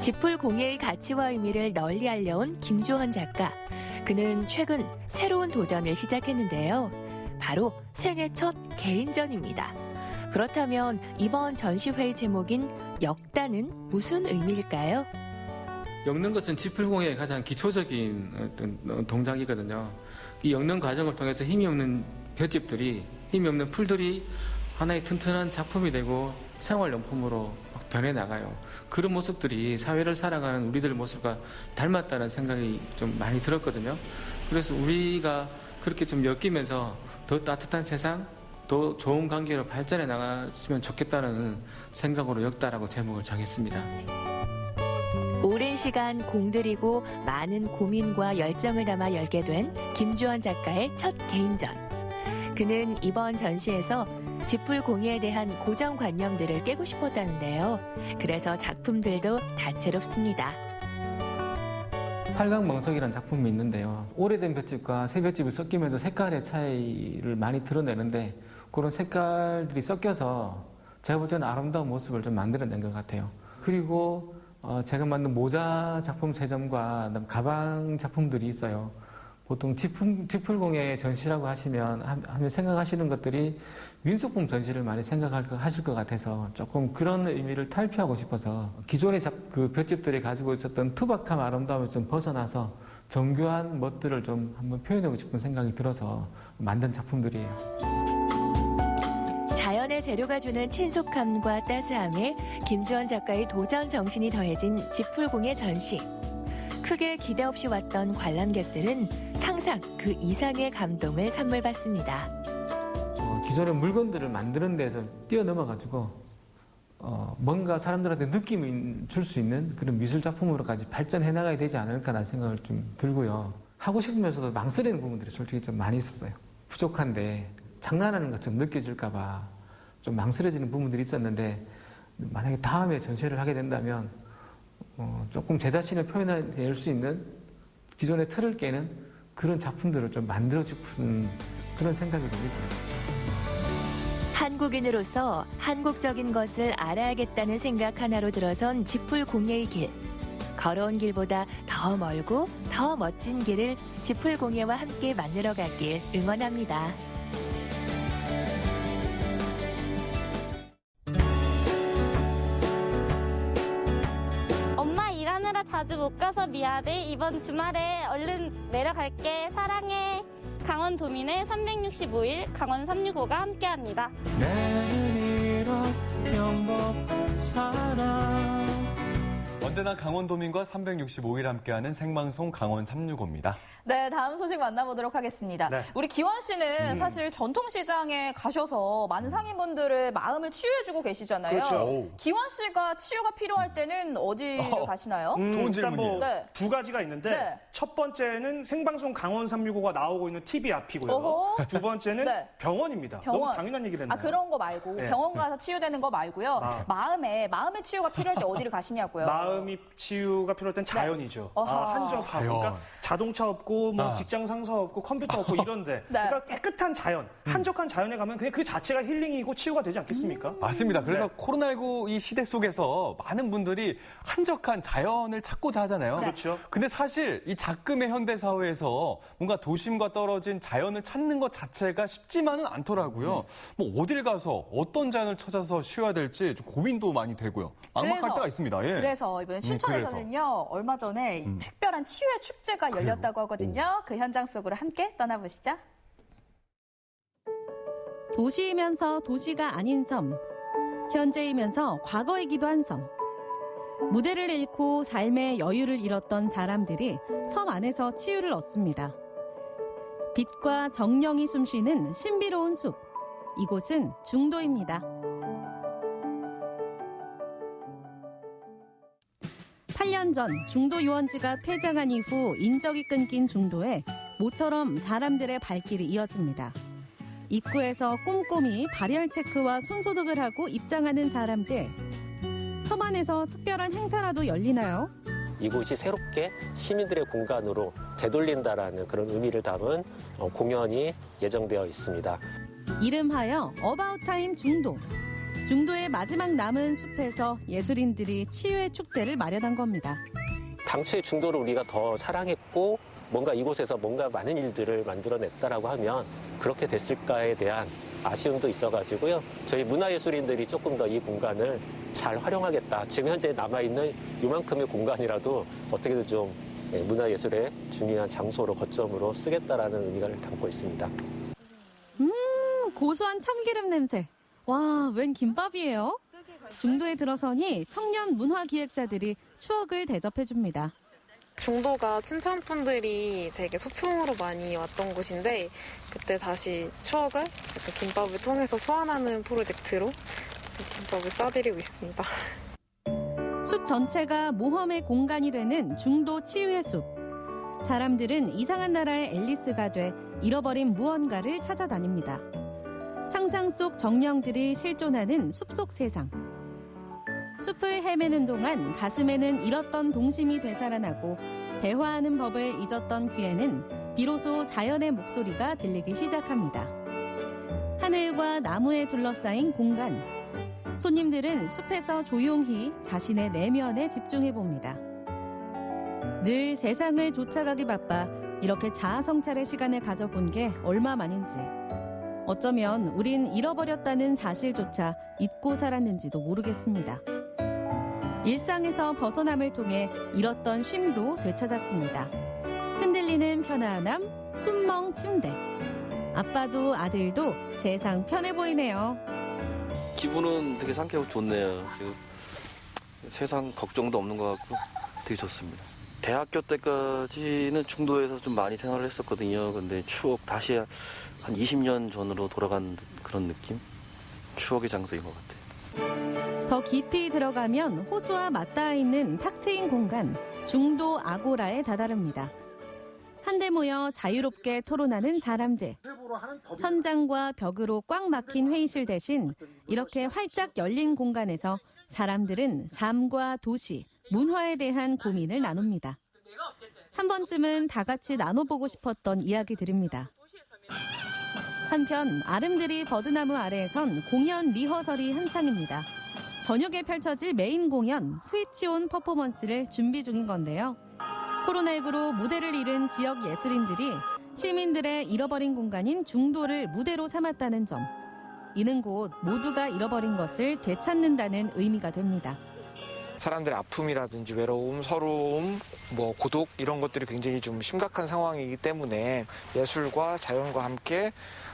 지풀 공예의 가치와 의미를 널리 알려온 김주헌 작가. 그는 최근 새로운 도전을 시작했는데요. 바로 생애 첫 개인전입니다. 그렇다면 이번 전시회의 제목인 엮다는 무슨 의미일까요? 엮는 것은 지풀공예의 가장 기초적인 어떤 동작이거든요. 이 엮는 과정을 통해서 힘이 없는 볏짚들이, 힘이 없는 풀들이 하나의 튼튼한 작품이 되고 생활용품으로 변해나가요. 그런 모습들이 사회를 살아가는 우리들 모습과 닮았다는 생각이 좀 많이 들었거든요. 그래서 우리가 그렇게 좀 엮이면서 더 따뜻한 세상, 더 좋은 관계로 발전해 나갔으면 좋겠다는 생각으로 엮다라고 제목을 정했습니다. 오랜 시간 공들이고 많은 고민과 열정을 담아 열게 된 김주헌 작가의 첫 개인전. 그는 이번 전시에서 지풀 공예에 대한 고정관념들을 깨고 싶었다는데요. 그래서 작품들도 다채롭습니다. 팔강멍석이라는 작품이 있는데요. 오래된 볏짚과 새 볏짚이 섞이면서 색깔의 차이를 많이 드러내는데 그런 색깔들이 섞여서 제가 볼 때는 아름다운 모습을 좀 만들어낸 것 같아요. 그리고 제가 만든 모자 작품 3점과 가방 작품들이 있어요. 보통 지풀공예 전시라고 하면 생각하시는 것들이 민속품 전시를 많이 생각하실 것 같아서 조금 그런 의미를 탈피하고 싶어서 기존의 그 볏짚들이 가지고 있었던 투박함 아름다움을 좀 벗어나서 정교한 멋들을 좀 한번 표현하고 싶은 생각이 들어서 만든 작품들이에요. 자연의 재료가 주는 친숙함과 따스함에 김주헌 작가의 도전 정신이 더해진 지풀공예 전시. 크게 기대 없이 왔던 관람객들은 상상 그 이상의 감동을 선물 받습니다. 기존의 물건들을 만드는 데서 뛰어넘어가지고 뭔가 사람들한테 느낌을 줄 수 있는 그런 미술 작품으로까지 발전해 나가야 되지 않을까라는 생각을 좀 들고요. 하고 싶으면서도 망설이는 부분들이 솔직히 좀 많이 있었어요. 부족한데 장난하는 것처럼 느껴질까 봐 좀 망설여지는 부분들이 있었는데 만약에 다음에 전시회를 하게 된다면 조금 제 자신을 표현해낼 수 있는 기존의 틀을 깨는 그런 작품들을 좀 만들어 싶은 그런 생각이 좀 있어요. 한국인으로서 한국적인 것을 알아야겠다는 생각 하나로 들어선 지풀 공예의 길. 걸어온 길보다 더 멀고 더 멋진 길을 지풀 공예와 함께 만들어 가길 응원합니다. 엄마 일하느라 자주 못 가서 미안해. 이번 주말에 얼른 내려갈게. 사랑해. 강원도민의 365일 강원 365가 함께합니다. 언제나 강원도민과 365일 함께하는 생방송 강원 365입니다. 네, 다음 소식 만나보도록 하겠습니다. 네. 우리 기원 씨는 사실 전통시장에 가셔서 많은 상인분들의 마음을 치유해주고 계시잖아요. 그렇죠. 기원 씨가 치유가 필요할 때는 어디로 가시나요? 좋은 일단 질문이에요. 네. 두 가지가 있는데 네. 첫 번째는 생방송 강원 365가 나오고 있는 TV 앞이고요. 어허. 두 번째는 네. 병원입니다. 너무 당연한 얘기를 했나요? 그런 거 말고 네. 병원 가서 치유되는 거 말고요. 마음의 치유가 필요할 때 어디를 가시냐고요. 마음이 치유가 필요할 땐 자연이죠. 어허. 한적하고 자연. 그러니까 자동차 없고 뭐 직장 상사 없고 컴퓨터 없고 이런데 네. 그러니까 깨끗한 자연, 한적한 자연에 가면 그냥 그 자체가 힐링이고 치유가 되지 않겠습니까? 맞습니다. 그래서 네. 코로나19 이 시대 속에서 많은 분들이 한적한 자연을 찾고자 하잖아요. 그렇죠. 근데 사실 이 작금의 현대 사회에서 뭔가 도심과 떨어진 자연을 찾는 것 자체가 쉽지만은 않더라고요. 뭐 어딜 가서 어떤 자연을 찾아서 쉬어야 될지 좀 고민도 많이 되고요. 막막할 그래서- 때가 있습니다. 예. 그래서 이번에 춘천에서는요, 얼마 전에 특별한 치유의 축제가 열렸다고 하거든요. 그 현장 속으로 함께 떠나보시죠. 도시이면서 도시가 아닌 섬, 현재이면서 과거이기도 한 섬. 무대를 잃고 삶의 여유를 잃었던 사람들이 섬 안에서 치유를 얻습니다. 빛과 정령이 숨쉬는 신비로운 숲. 이곳은 중도입니다. 8년 전 중도 유원지가 폐장한 이후 인적이 끊긴 중도에 모처럼 사람들의 발길이 이어집니다. 입구에서 꼼꼼히 발열 체크와 손소독을 하고 입장하는 사람들. 섬 안에서 특별한 행사라도 열리나요? 이곳이 새롭게 시민들의 공간으로 되돌린다라는 그런 의미를 담은 공연이 예정되어 있습니다. 이름하여 어바웃 타임 중도. 중도의 마지막 남은 숲에서 예술인들이 치유의 축제를 마련한 겁니다. 당초에 중도를 우리가 더 사랑했고 뭔가 이곳에서 뭔가 많은 일들을 만들어냈다라고 하면 그렇게 됐을까에 대한 아쉬움도 있어가지고요. 저희 문화예술인들이 조금 더 이 공간을 잘 활용하겠다. 지금 현재 남아있는 이만큼의 공간이라도 어떻게든 좀 문화예술의 중요한 장소로 거점으로 쓰겠다라는 의미를 담고 있습니다. 고소한 참기름 냄새. 와, 웬 김밥이에요? 중도에 들어서니 청년 문화기획자들이 추억을 대접해줍니다. 중도가 춘천 분들이 되게 소풍으로 많이 왔던 곳인데 그때 다시 추억을 김밥을 통해서 소환하는 프로젝트로 김밥을 싸드리고 있습니다. 숲 전체가 모험의 공간이 되는 중도 치유의 숲. 사람들은 이상한 나라의 앨리스가 돼 잃어버린 무언가를 찾아다닙니다. 상상 속 정령들이 실존하는 숲속 세상. 숲을 헤매는 동안 가슴에는 잃었던 동심이 되살아나고 대화하는 법을 잊었던 귀에는 비로소 자연의 목소리가 들리기 시작합니다. 하늘과 나무에 둘러싸인 공간. 손님들은 숲에서 조용히 자신의 내면에 집중해 봅니다. 늘 세상을 쫓아가기 바빠 이렇게 자아성찰의 시간을 가져본 게 얼마만인지. 어쩌면 우린 잃어버렸다는 사실조차 잊고 살았는지도 모르겠습니다. 일상에서 벗어남을 통해 잃었던 쉼도 되찾았습니다. 흔들리는 편안함, 숨멍 침대. 아빠도 아들도 세상 편해 보이네요. 기분은 되게 상쾌하고 좋네요. 세상 걱정도 없는 것 같고 되게 좋습니다. 대학교 때까지는 중도에서 좀 많이 생활을 했었거든요. 근데 추억 다시 한 20년 전으로 돌아간 그런 느낌? 추억의 장소인 것 같아요. 더 깊이 들어가면 호수와 맞닿아 있는 탁 트인 공간, 중도 아고라에 다다릅니다. 한데 모여 자유롭게 토론하는 사람들. 천장과 벽으로 꽉 막힌 회의실 대신 이렇게 활짝 열린 공간에서 사람들은 삶과 도시, 문화에 대한 고민을 나눕니다. 한 번쯤은 다 같이 나눠보고 싶었던 이야기들입니다. 한편 아름드리 버드나무 아래에선 공연 리허설이 한창입니다. 저녁에 펼쳐질 메인 공연 스위치온 퍼포먼스를 준비 중인 건데요. 코로나19로 무대를 잃은 지역 예술인들이 시민들의 잃어버린 공간인 중도를 무대로 삼았다는 점. 이는 곧 모두가 잃어버린 것을 되찾는다는 의미가 됩니다. 사람들의 아픔이라든지 외로움, 서러움, 고독 이런 것들이 굉장히 좀 심각한 상황이기 때문에 예술과 자연과 함께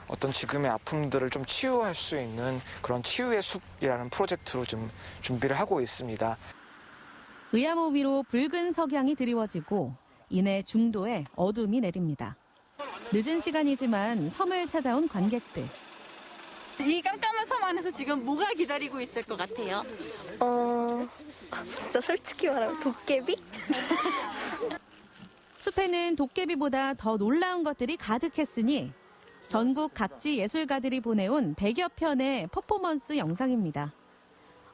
어떤 지금의 아픔들을 좀 치유할 수 있는 그런 치유의 숲이라는 프로젝트로 좀 준비를 하고 있습니다. 의암호 위로 붉은 석양이 드리워지고 이내 중도에 어둠이 내립니다. 늦은 시간이지만 섬을 찾아온 관객들. 이 깜깜한 섬 안에서 지금 뭐가 기다리고 있을 것 같아요? 진짜 솔직히 말하면 도깨비? 숲에는 도깨비보다 더 놀라운 것들이 가득했으니 전국 각지 예술가들이 보내온 100여 편의 퍼포먼스 영상입니다.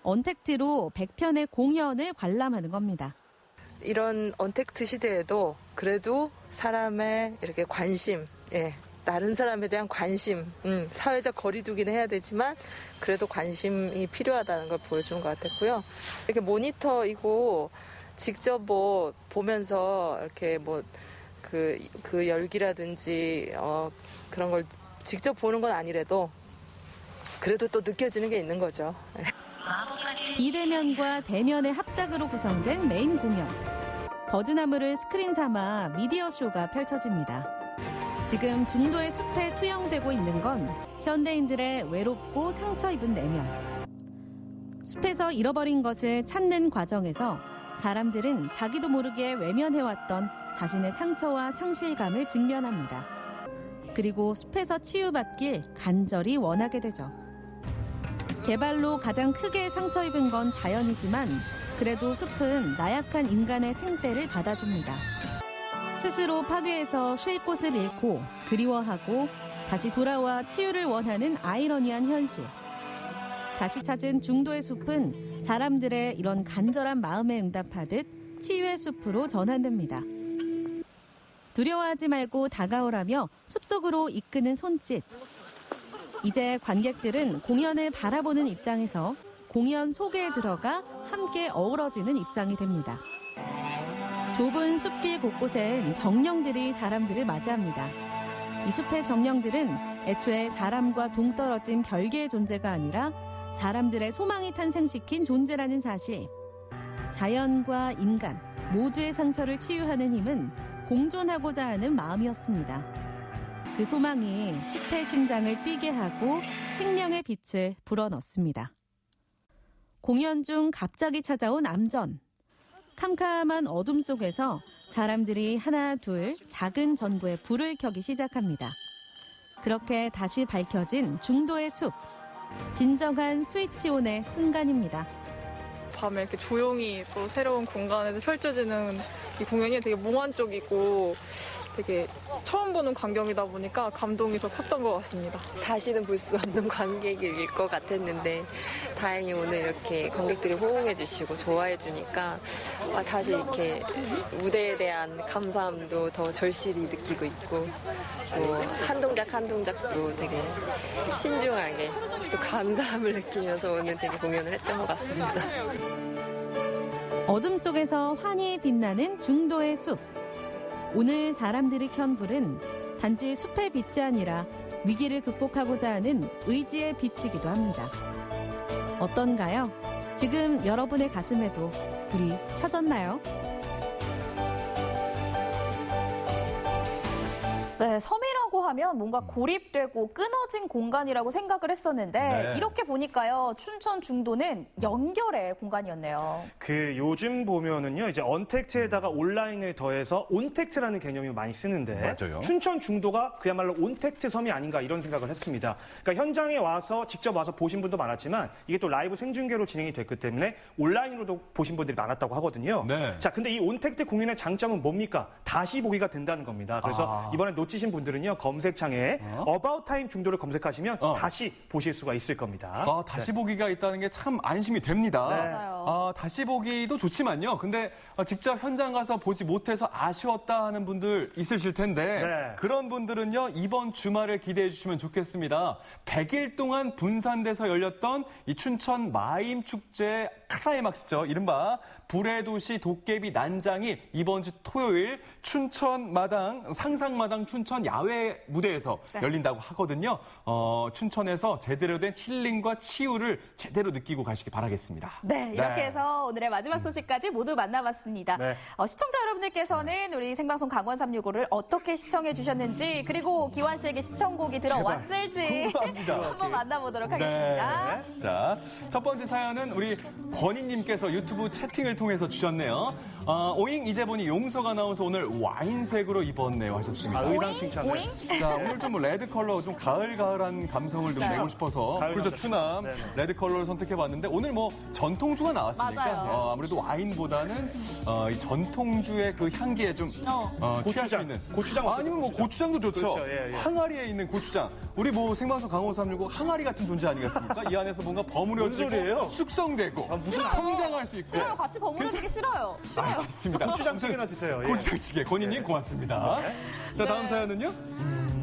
언택트로 100편의 공연을 관람하는 겁니다. 이런 언택트 시대에도 그래도 사람의 이렇게 관심, 다른 사람에 대한 관심, 사회적 거리두기는 해야 되지만 그래도 관심이 필요하다는 걸 보여주는 것 같았고요. 이렇게 모니터이고 직접 보면서 이렇게 그 열기라든지 그런 걸 직접 보는 건 아니래도 그래도 또 느껴지는 게 있는 거죠. 비대면과 대면의 합작으로 구성된 메인 공연. 버드나무를 스크린 삼아 미디어 쇼가 펼쳐집니다. 지금 중도의 숲에 투영되고 있는 건 현대인들의 외롭고 상처 입은 내면. 숲에서 잃어버린 것을 찾는 과정에서 사람들은 자기도 모르게 외면해왔던 자신의 상처와 상실감을 직면합니다. 그리고 숲에서 치유받길 간절히 원하게 되죠. 개발로 가장 크게 상처 입은 건 자연이지만 그래도 숲은 나약한 인간의 생떼를 받아줍니다. 스스로 파괴해서 쉴 곳을 잃고 그리워하고 다시 돌아와 치유를 원하는 아이러니한 현실. 다시 찾은 중도의 숲은 사람들의 이런 간절한 마음에 응답하듯 치유의 숲으로 전환됩니다. 두려워하지 말고 다가오라며 숲속으로 이끄는 손짓. 이제 관객들은 공연을 바라보는 입장에서 공연 속에 들어가 함께 어우러지는 입장이 됩니다. 좁은 숲길 곳곳엔 정령들이 사람들을 맞이합니다. 이 숲의 정령들은 애초에 사람과 동떨어진 별개의 존재가 아니라 사람들의 소망이 탄생시킨 존재라는 사실. 자연과 인간 모두의 상처를 치유하는 힘은 공존하고자 하는 마음이었습니다. 그 소망이 숲의 심장을 뛰게 하고 생명의 빛을 불어넣습니다. 공연 중 갑자기 찾아온 암전. 캄캄한 어둠 속에서 사람들이 하나 둘 작은 전구에 불을 켜기 시작합니다. 그렇게 다시 밝혀진 중도의 숲. 진정한 스위치온의 순간입니다. 밤에 이렇게 조용히 또 새로운 공간에서 펼쳐지는 이 공연이 되게 몽환적이고 되게 처음 보는 광경이다 보니까 감동이 더 컸던 것 같습니다. 다시는 볼 수 없는 관객일 것 같았는데 다행히 오늘 이렇게 관객들이 호응해 주시고 좋아해 주니까 다시 이렇게 무대에 대한 감사함도 더 절실히 느끼고 있고 또 한 동작 한 동작도 되게 신중하게 또 감사함을 느끼면서 오늘 되게 공연을 했던 것 같습니다. 어둠 속에서 환히 빛나는 중도의 숲. 오늘 사람들이 켠 불은 단지 숲의 빛이 아니라 위기를 극복하고자 하는 의지의 빛이기도 합니다. 어떤가요? 지금 여러분의 가슴에도 불이 켜졌나요? 네, 섬이라고 하면 뭔가 고립되고 끊어진 공간이라고 생각을 했었는데 네. 이렇게 보니까요, 춘천 중도는 연결의 공간이었네요. 요즘 보면은요, 이제 언택트에다가 온라인을 더해서 온택트라는 개념이 많이 쓰는데 맞아요. 춘천 중도가 그야말로 온택트 섬이 아닌가 이런 생각을 했습니다. 그러니까 현장에 와서 직접 와서 보신 분도 많았지만 이게 또 라이브 생중계로 진행이 됐기 때문에 온라인으로도 보신 분들이 많았다고 하거든요. 네. 자, 근데 이 온택트 공연의 장점은 뭡니까? 다시 보기가 된다는 겁니다. 그래서 이번에 놓치신 분들은요, 검색창에 About Time 중도를 검색하시면 다시 보실 수가 있을 겁니다. 다시 보기가 있다는 게 참 안심이 됩니다. 네. 맞아요. 다시 보기도 좋지만요. 근데 직접 현장 가서 보지 못해서 아쉬웠다 하는 분들 있으실 텐데 네. 그런 분들은요, 이번 주말을 기대해 주시면 좋겠습니다. 100일 동안 분산돼서 열렸던 이 춘천 마임 축제 클라이막스죠. 이른바 불의 도시 도깨비 난장이 이번 주 토요일 춘천마당 상상마당 춘천 야외 무대에서 열린다고 하거든요. 춘천에서 제대로 된 힐링과 치유를 제대로 느끼고 가시기 바라겠습니다. 네, 이렇게 해서 오늘의 마지막 소식까지 모두 만나봤습니다. 네. 시청자 여러분들께서는 우리 생방송 강원 365를 어떻게 시청해 주셨는지, 그리고 기완 씨에게 시청곡이 들어왔을지 한번 만나보도록 하겠습니다. 네. 자, 첫 번째 사연은 우리 권희님께서 유튜브 채팅을 통해서 주셨네요. 오잉 이제 보니 용석 아나운서 오늘 와인색으로 입었네요 하셨습니다. 의상 칭찬을. 오잉? 자, 오늘 좀 레드 컬러, 좀 가을가을한 감성을 좀 내고 싶어서 가을 그렇죠, 감성. 추남 네네. 레드 컬러를 선택해봤는데 오늘 뭐 전통주가 나왔으니까 맞아요. 아무래도 와인보다는 이 전통주의 그 향기에 좀 취할 수 있는 고추장 아니면 뭐 고추장도 좋죠. 그렇죠, 예, 예. 항아리에 있는 고추장. 우리 뭐 생방송 강원 365 항아리 같은 존재 아니겠습니까? 이 안에서 뭔가 버무려지고 소리예요? 숙성되고 무슨 성장할 수 있고. 싫어요. 같이 버무려지기 싫어요. 싫어요. 알겠습니다. 고추장찌개나 드세요. 예. 고추장찌개. 권희님 고맙습니다. 자, 다음 사연은요?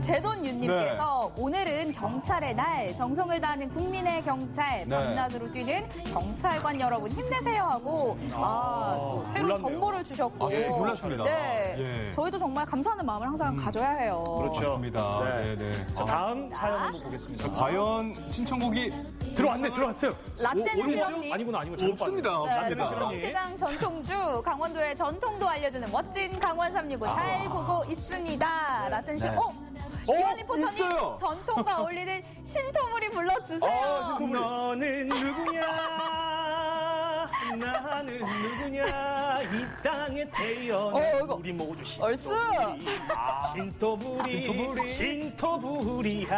제돈윤님께서 오늘은 경찰의 날, 정성을 다하는 국민의 경찰, 네. 밤낮으로 뛰는 경찰관 여러분 힘내세요 하고 또 새로운 몰랐네요. 정보를 주셨고. 사실 몰랐습니다. 네, 예. 저희도 정말 감사하는 마음을 항상 가져야 해요. 그렇죠. 맞습니다. 네. 네. 자, 다음 사연 한번 보겠습니다. 과연 신청곡이 들어왔어요. 라떼는 실험님. 아니구나. 없습니다. 네, 라떼는 실험님. 전통시장 전통주, 강원도의 전통도 알려주는 멋진 강원 365 잘 보고 있습니다. 라떼는 실험. 기완 리포터님, 있어요. 전통과 어울리는 신토물이 불러주세요. 너는 누구냐? 나는 누구냐? 이 땅에 태어난 우리 모두 얼쑤. 신토부리, 신토부리야.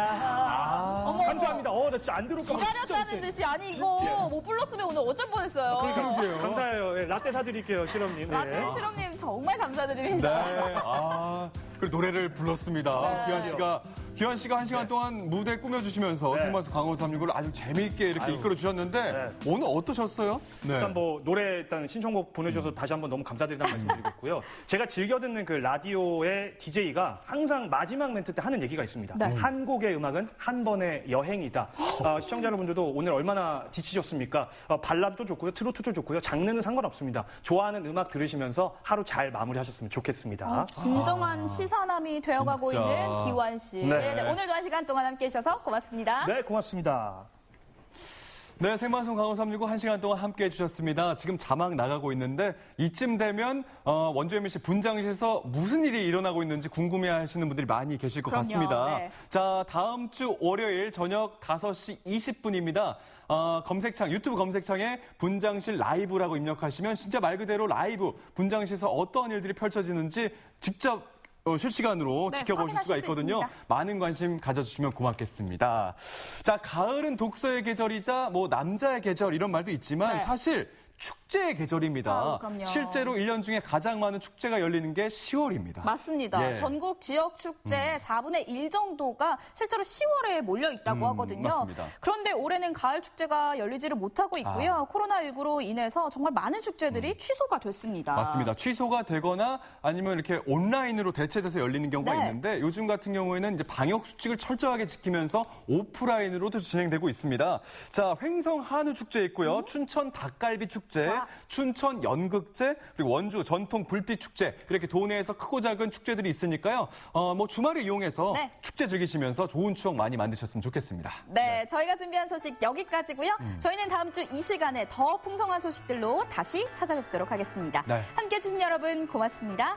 어머. 감사합니다. 나 진짜 안 들어올까 봐 기다렸다는 듯이 아니 이거 못 불렀으면 오늘 어쩔 뻔했어요. 그러게요. 감사해요. 예, 라떼 사드릴게요, 실험님. 라떼 실험님 정말 감사드립니다. 네. 그리고 노래를 불렀습니다. 기환 씨가 1시간 동안 무대 꾸며주시면서 생방송 강원 365를 아주 재미있게 이렇게 이끌어주셨는데 오늘 어떠셨어요? 네. 일단 노래 신청곡 보내주셔서 다시 한번 너무 감사드린다는 말씀드리겠고요. 제가 즐겨 듣는 그 라디오의 DJ가 항상 마지막 멘트 때 하는 얘기가 있습니다. 네. 한 곡의 음악은 한 번의 여행이다. 시청자 여러분들도 오늘 얼마나 지치셨습니까? 발라드도 좋고요, 트로트도 좋고요, 장르는 상관없습니다. 좋아하는 음악 들으시면서 하루 잘 마무리하셨으면 좋겠습니다. 진정한 시사남이 되어가고 진짜. 있는 기환 씨. 네. 네, 오늘도 1시간 동안 함께 해주셔서 고맙습니다. 네, 고맙습니다. 네, 생방송 강원 365 1시간 동안 함께 해주셨습니다. 지금 자막 나가고 있는데 이쯤 되면 원주 MBC 분장실에서 무슨 일이 일어나고 있는지 궁금해하시는 분들이 많이 계실 것 같습니다. 네. 자, 다음 주 월요일 저녁 5시 20분입니다. 유튜브 검색창에 분장실 라이브라고 입력하시면 진짜 말 그대로 라이브 분장실에서 어떠한 일들이 펼쳐지는지 직접 실시간으로 지켜보실 수가 있거든요. 많은 관심 가져주시면 고맙겠습니다. 자, 가을은 독서의 계절이자 남자의 계절 이런 말도 있지만 사실 축제의 계절입니다. 실제로 1년 중에 가장 많은 축제가 열리는 게 10월입니다. 맞습니다. 예. 전국 지역 축제 4분의 1 정도가 실제로 10월에 몰려 있다고 하거든요. 맞습니다. 그런데 올해는 가을 축제가 열리지를 못하고 있고요. 코로나19로 인해서 정말 많은 축제들이 취소가 됐습니다. 맞습니다. 취소가 되거나 아니면 이렇게 온라인으로 대체돼서 열리는 경우가 있는데 요즘 같은 경우에는 이제 방역 수칙을 철저하게 지키면서 오프라인으로도 진행되고 있습니다. 자, 횡성 한우 축제 있고요. 춘천 닭갈비 축제, 춘천 연극제, 그리고 원주 전통 불빛 축제 이렇게 도내에서 크고 작은 축제들이 있으니까요. 주말을 이용해서 축제 즐기시면서 좋은 추억 많이 만드셨으면 좋겠습니다. 네, 저희가 준비한 소식 여기까지고요. 저희는 다음 주 이 시간에 더 풍성한 소식들로 다시 찾아뵙도록 하겠습니다. 함께해 주신 여러분 고맙습니다.